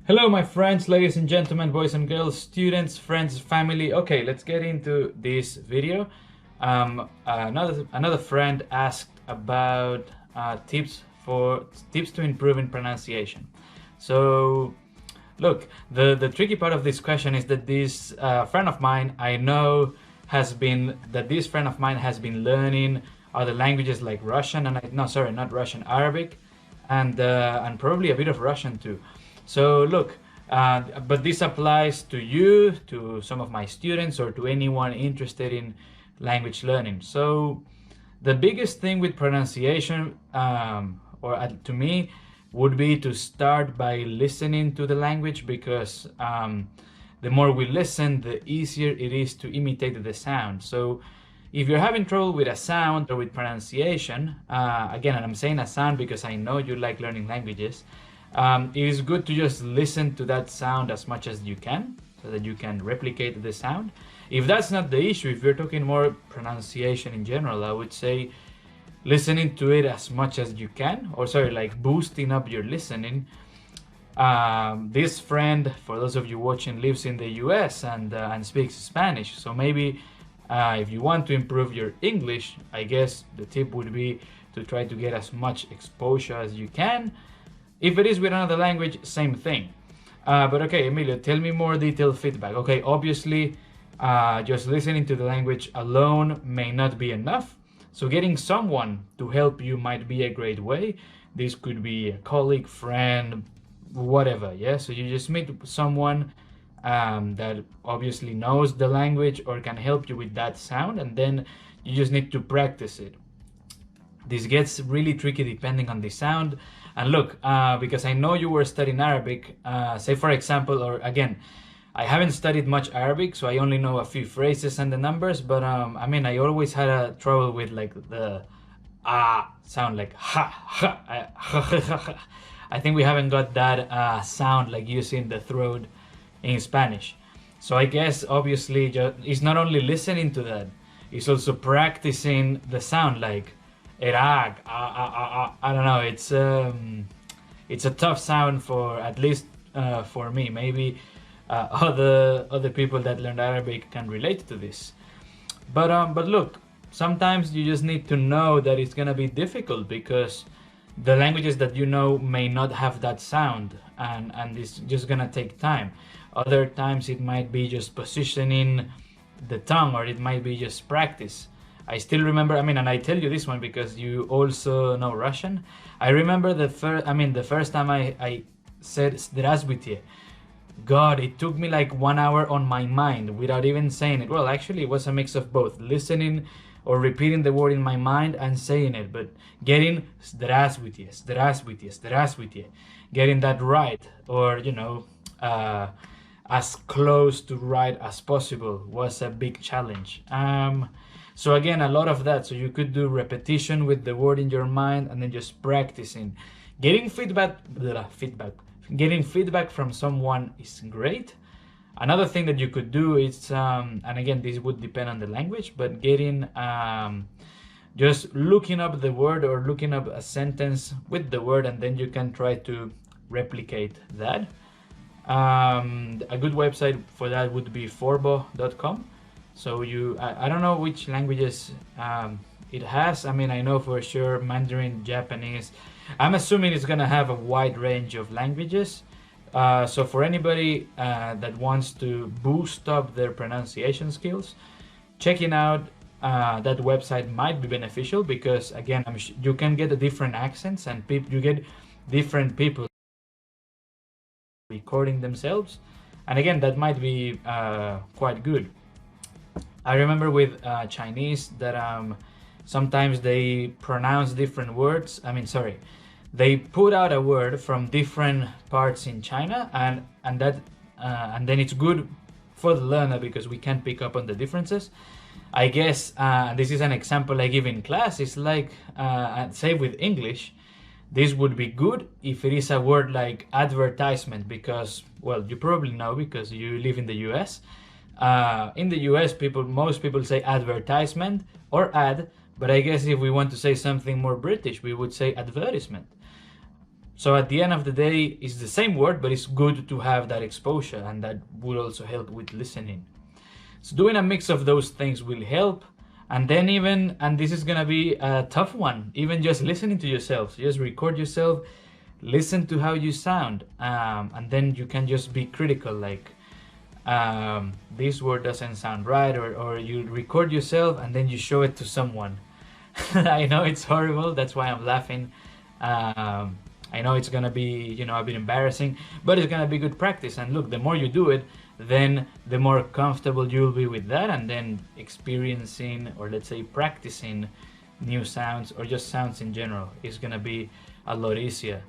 Hello, my friends, ladies and gentlemen, boys and girls, students, friends, family. Okay, let's get into this video. Another friend asked about tips to improve in pronunciation. So, look, the tricky part of this question is that this friend of mine, I know, this friend of mine has been learning other languages like Russian and no, sorry, not Russian, Arabic, and probably a bit of Russian too. So look, but this applies to you, to some of my students, or to anyone interested in language learning. So the biggest thing with pronunciation, to me, would be to start by listening to the language, because the more we listen, the easier it is to imitate the sound. So if you're having trouble with a sound or with pronunciation, again, and I'm saying a sound because I know you like learning languages, it is good to just listen to that sound as much as you can so that you can replicate the sound. If that's not the issue, if you're talking more pronunciation in general, I would say listening to it as much as you can, or sorry, like boosting up your listening. This friend, for those of you watching, lives in the US and speaks Spanish, so maybe if you want to improve your English, I guess the tip would be to try to get as much exposure as you can. If it is with another language, same thing. But okay, Emilio, tell me more detailed feedback. Okay, obviously, just listening to the language alone may not be enough. So getting someone to help you might be a great way. This could be a colleague, friend, whatever, yeah? So you just meet someone that obviously knows the language or can help you with that sound, and then you just need to practice it. This gets really tricky depending on the sound. And look, because I know you were studying Arabic, say for example, or again, I haven't studied much Arabic, so I only know a few phrases and the numbers, but I mean, I always had a trouble with like the sound, like ha. I think we haven't got that sound like using the throat in Spanish. So I guess obviously it's not only listening to that, it's also practicing the sound, like erag. I don't know. It's a tough sound for, at least for me. Maybe other people that learn Arabic can relate to this. But look, sometimes you just need to know that it's gonna be difficult because the languages that you know may not have that sound, and it's just gonna take time. Other times it might be just positioning the tongue, or it might be just practice. I still remember, I mean, and I tell you this one because you also know Russian. I remember the first time I said "Здравствуйте." God, it took me like 1 hour on my mind without even saying it. Well, actually, it was a mix of both, listening or repeating the word in my mind and saying it, but getting "Здравствуйте, здравствуйте, здравствуйте," getting that right, or as close to right as possible was a big challenge. So again, a lot of that. So you could do repetition with the word in your mind and then just practicing. Getting feedback from someone is great. Another thing that you could do is, and again, this would depend on the language, but getting, just looking up the word or looking up a sentence with the word, and then you can try to replicate that. A good website for that would be forbo.com. So I don't know which languages it has. I mean, I know for sure Mandarin, Japanese. I'm assuming it's gonna have a wide range of languages. So for anybody that wants to boost up their pronunciation skills, checking out that website might be beneficial, because again, you can get different accents, and you get different people recording themselves, and again, that might be quite good. I remember with Chinese that sometimes they pronounce different words. They put out a word from different parts in China, and then it's good for the learner because we can pick up on the differences. I guess this is an example I give in class. It's like, say with English, this would be good if it is a word like advertisement, because, well, you probably know because you live in the US. In the US, most people say advertisement or ad, but I guess if we want to say something more British, we would say advertisement. So at the end of the day, it's the same word, but it's good to have that exposure, and that will also help with listening. So doing a mix of those things will help. And then even, and this is gonna be a tough one, even just listening to yourself. So just record yourself, listen to how you sound, and then you can just be critical, like, this word doesn't sound right, or you record yourself and then you show it to someone. I know it's horrible, that's why I'm laughing. I know it's gonna be, a bit embarrassing, but it's gonna be good practice. And look, the more you do it, then the more comfortable you'll be with that, and then experiencing, or let's say practicing, new sounds or just sounds in general is gonna be a lot easier.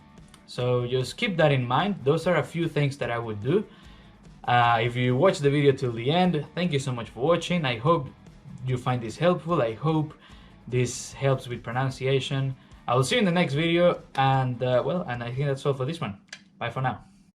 So just keep that in mind. Those are a few things that I would do. If you watch the video till the end, thank you so much for watching. I hope you find this helpful. I hope this helps with pronunciation. I will see you in the next video, and and I think that's all for this one. Bye for now.